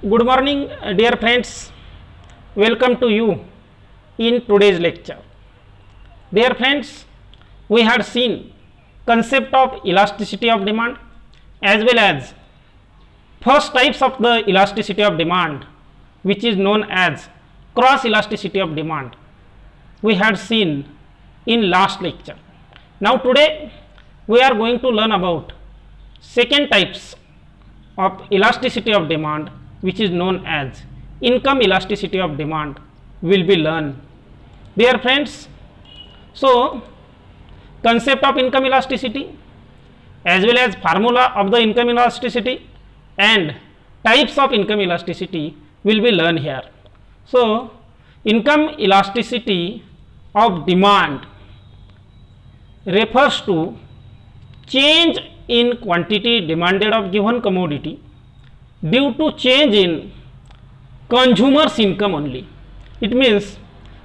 Good morning, dear friends. Welcome to you in today's lecture. Dear friends, we had seen concept of elasticity of demand as well as first types of the elasticity of demand, which is known as cross elasticity of demand. We had seen in last lecture. Now today we are going to learn about second types of elasticity of demand, which is known as income elasticity of demand will be learned. Dear friends, so concept of income elasticity as well as formula of the income elasticity and types of income elasticity will be learned here. So income elasticity of demand refers to change in quantity demanded of given commodity due to change in consumer's income only. It means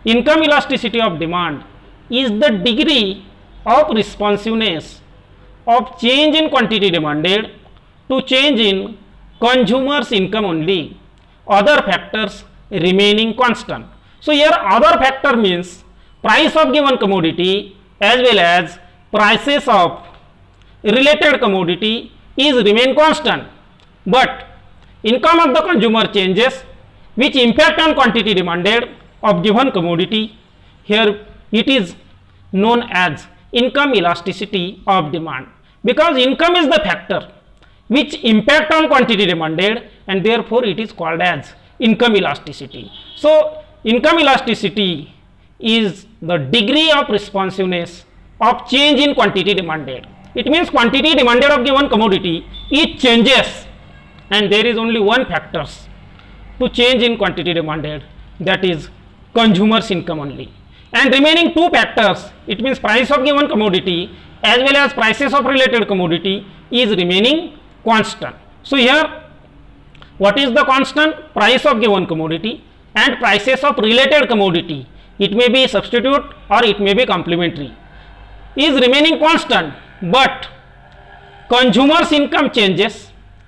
income elasticity of demand is the degree of responsiveness of change in quantity demanded to change in consumer's income only, other factors remaining constant. So here other factor means price of given commodity as well as prices of related commodity is remain constant, but income of the consumer changes which impact on quantity demanded of given commodity. Here it is known as income elasticity of demand, because income is the factor which impact on quantity demanded and therefore it is called as income elasticity. So income elasticity is the degree of responsiveness of change in quantity demanded. It means quantity demanded of given commodity, it changes and there is only one factors to change in quantity demanded, that is consumer's income only, and remaining two factors, it means price of given commodity as well as prices of related commodity is remaining constant. So here what is the constant? Price of given commodity and prices of related commodity, it may be substitute or it may be complementary, is remaining constant, but consumer's income changes.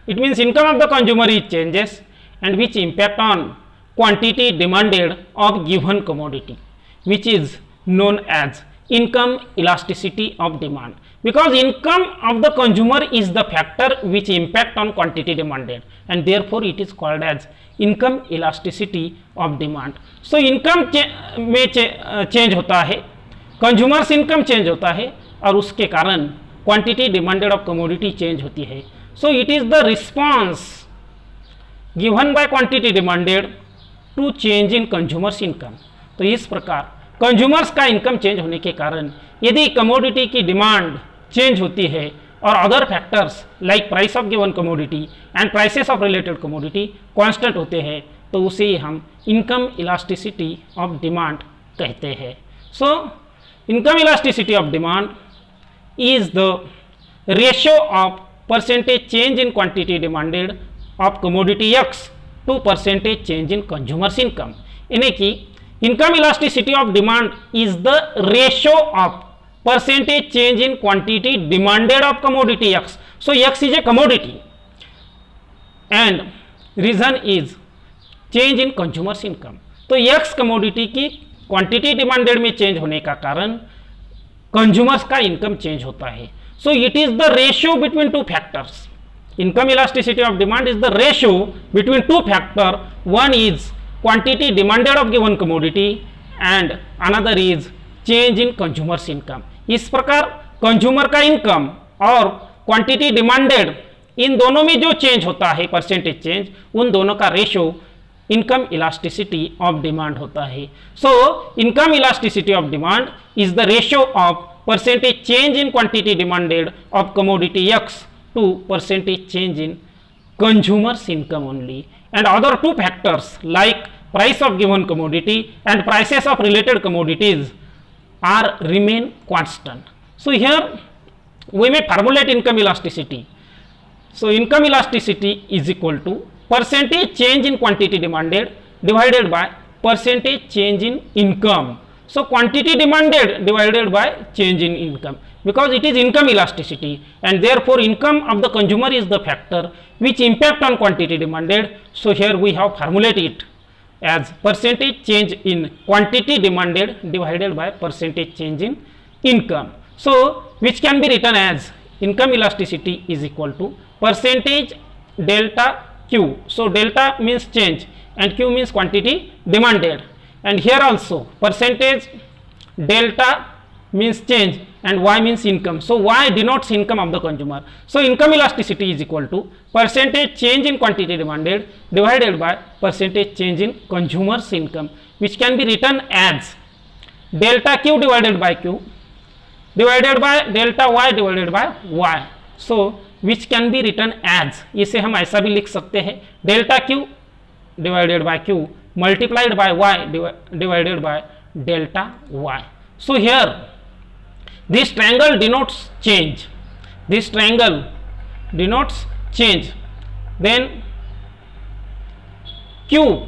It means income of the consumer is changes and which impact on quantity demanded of given commodity, which is known as income elasticity of demand, because income of the consumer is the factor which impact on quantity demanded and therefore it is called as income elasticity of demand. So income में change होता है, consumers income change होता है और उसके कारण quantity demanded of commodity change होती है. So it is the response given by quantity demanded to change in consumers income. तो इस प्रकार कंज्यूमर्स का इनकम चेंज होने के कारण यदि कमोडिटी की डिमांड चेंज होती है और other factors like price of given commodity and prices of related commodity constant होते हैं तो उसे हम इनकम इलास्टिसिटी ऑफ डिमांड कहते हैं. सो income elasticity of demand is the ratio of percentage change in quantity demanded of commodity X to percentage change in consumer's income. यानी कि income elasticity of demand is the ratio of percentage change in quantity demanded of commodity X. So X is a commodity and reason is change in consumer's income. तो X commodity की quantity demanded में change होने का कारण consumers का income change होता है. So it is the ratio between two factors. Income elasticity of demand is the ratio between two factor. One is quantity demanded of given commodity and another is change in consumers income. इस प्रकार consumer का income और quantity demanded in दोनों में जो change होता है percentage change, उन दोनों का ratio income elasticity of demand होता है. So income elasticity of demand is the ratio of percentage change in quantity demanded of commodity X to percentage change in consumers income only and other two factors like price of given commodity and prices of related commodities are remain constant. So here we may formulate income elasticity. So income elasticity is equal to percentage change in quantity demanded divided by percentage change in income. So quantity demanded divided by change in income. because it is income elasticity, and therefore income of the consumer is the factor which impact on quantity demanded. So here we have formulated it as percentage change in quantity demanded divided by percentage change in income. So which can be written as income elasticity is equal to percentage delta Q. So delta means change and Q means quantity demanded, and here also percentage delta means change and Y means income. So Y denotes income of the consumer. So income elasticity is equal to percentage change in quantity demanded divided by percentage change in consumer's income, which can be written as delta Q divided by Q divided by delta Y divided by Y. So which can be written as, इसे हम ऐसा भी लिख सकते हैं delta Q divided by Q multiplied by Y divided by delta Y. So here this triangle denotes change, this triangle denotes change, then Q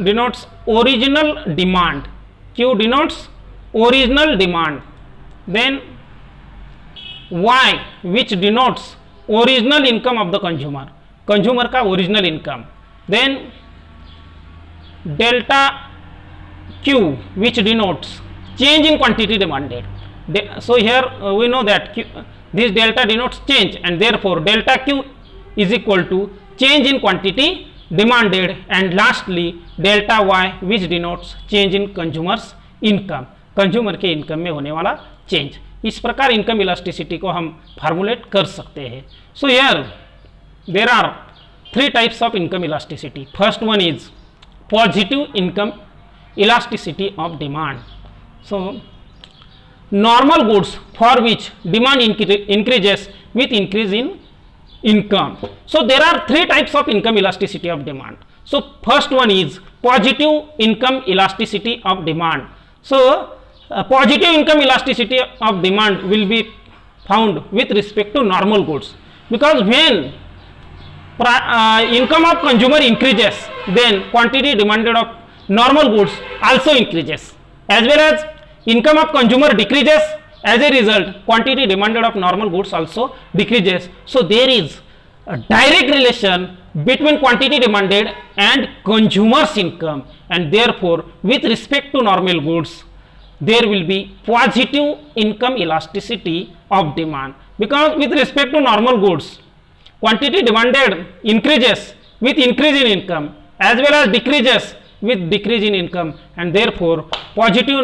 denotes original demand, Q denotes original demand, then Y which denotes original income of the consumer, consumer का original income, then delta Q which denotes change in quantity demanded. So here we know that this delta denotes change, and therefore delta Q is equal to change in quantity demanded, and lastly delta Y which denotes change in consumer's income, consumer के income में होने वाला change. इस प्रकार income elasticity को हम formulate कर सकते हैं. So here there are 3 types of income elasticity. First one is positive income elasticity of demand. So normal goods for which demand increases with increase in income. So there are 3 types of income elasticity of demand. So first one is positive income elasticity of demand. So positive income elasticity of demand will be found with respect to normal goods, because when income of consumer increases, then quantity demanded of normal goods also increases, as well as income of consumer decreases, as a result quantity demanded of normal goods also decreases. So there is a direct relation between quantity demanded and consumer's income, and therefore with respect to normal goods there will be positive income elasticity of demand, because with respect to normal goods quantity demanded increases with increase in income as well as decreases with decrease in income, and therefore positive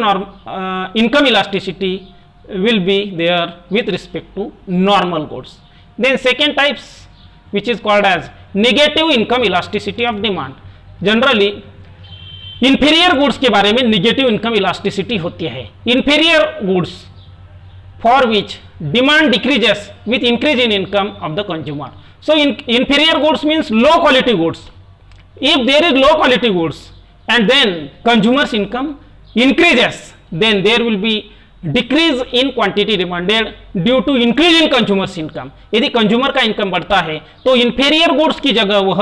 income elasticity will be there with respect to normal goods. Then second types, which is called as negative income elasticity of demand. Generally inferior goods के बारे में negative income elasticity होती है. Inferior goods for which demand decreases with increase in income of the consumer. So inferior goods means low quality goods. If there is low quality goods and then consumer's income increases, then there will be decrease in quantity demanded due to increase in consumer's income. यदि consumer का income बढ़ता है तो inferior goods की जगह वह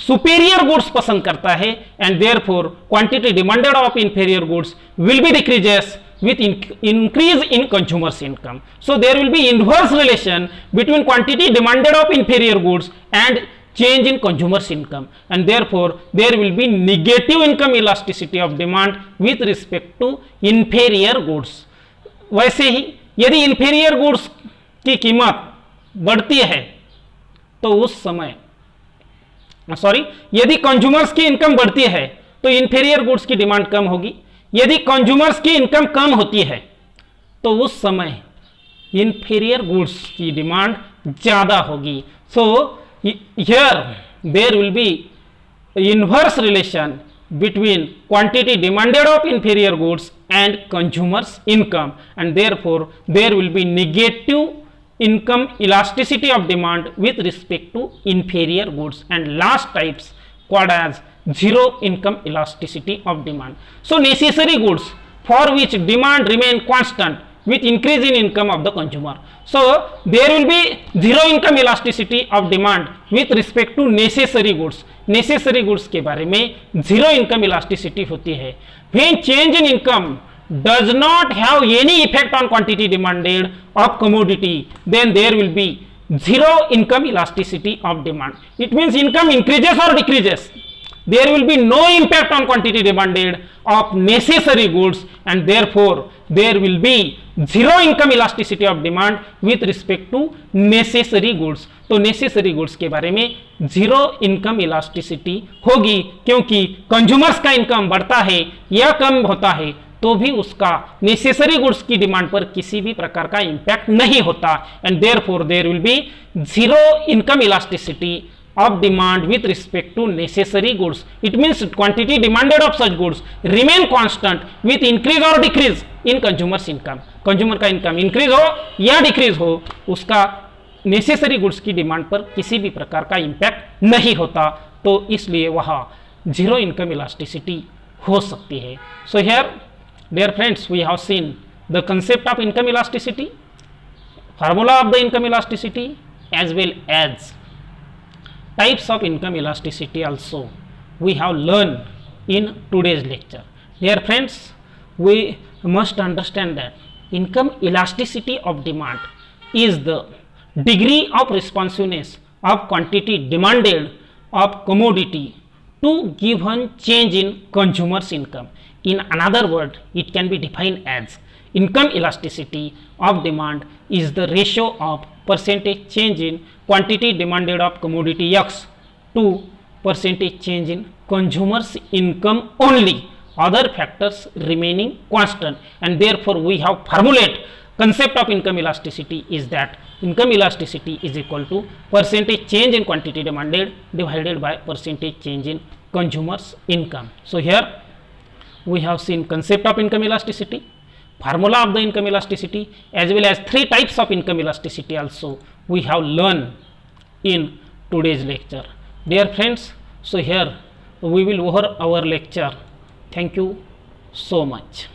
superior goods पसंद करता है, and therefore quantity demanded of inferior goods will be decreases with increase in consumer's income. So there will be inverse relation between quantity demanded of inferior goods and change in consumer's income, and therefore there will be negative income elasticity of demand with respect to inferior goods. वैसे ही यदि inferior goods की कीमत बढ़ती है तो उस समय यदि कंज्यूमर्स की इनकम बढ़ती है तो inferior goods की डिमांड कम होगी. यदि कंज्यूमर्स की इनकम कम होती है तो उस समय inferior goods की डिमांड ज़्यादा होगी. So here there will be inverse relation between quantity demanded of inferior goods and consumers income, and therefore there will be negative income elasticity of demand with respect to inferior goods. And last types called as zero income elasticity of demand. So necessary goods for which demand remain constant with increase in income of the consumer. So there will be zero income elasticity of demand with respect to necessary goods. Necessary goods के बारे में zero income elasticity होती है. When change in income does not have any effect on quantity demanded of commodity, then there will be zero income elasticity of demand. It means income increases or decreases, there will be no impact on quantity demanded of necessary goods, and therefore there will be zero income elasticity of demand with respect to necessary goods. तो necessary goods के बारे में zero income elasticity होगी, क्योंकि consumers का income बढ़ता है या कम होता है तो भी उसका नेसेसरी गुड्स की डिमांड पर किसी भी प्रकार का इंपैक्ट नहीं होता, and therefore there will be zero income elasticity of demand with respect to necessary goods. It means quantity demanded of such goods remain constant with increase or decrease in consumers income. Consumer का income increase हो या decrease हो, उसका necessary goods की demand पर किसी भी प्रकार का इंपैक्ट नहीं होता, तो इसलिए वह जीरो इनकम इलास्टिसिटी हो सकती है. So here dear friends, we have seen the concept of income elasticity, formula of the income elasticity, as well as types of income elasticity also we have learned in today's lecture. Dear friends, we must understand that income elasticity of demand is the degree of responsiveness of quantity demanded of commodity to given change in consumer's income. In another word, it can be defined as income elasticity of demand is the ratio of percentage change in quantity demanded of commodity X to percentage change in consumer's income only, other factors remaining constant, and therefore we have formulate concept of income elasticity is that income elasticity is equal to percentage change in quantity demanded divided by percentage change in consumer's income. So here we have seen concept of income elasticity, formula of the income elasticity, as well as three types of income elasticity also we have learned in today's lecture. Dear friends, so here we will over our lecture. Thank you so much.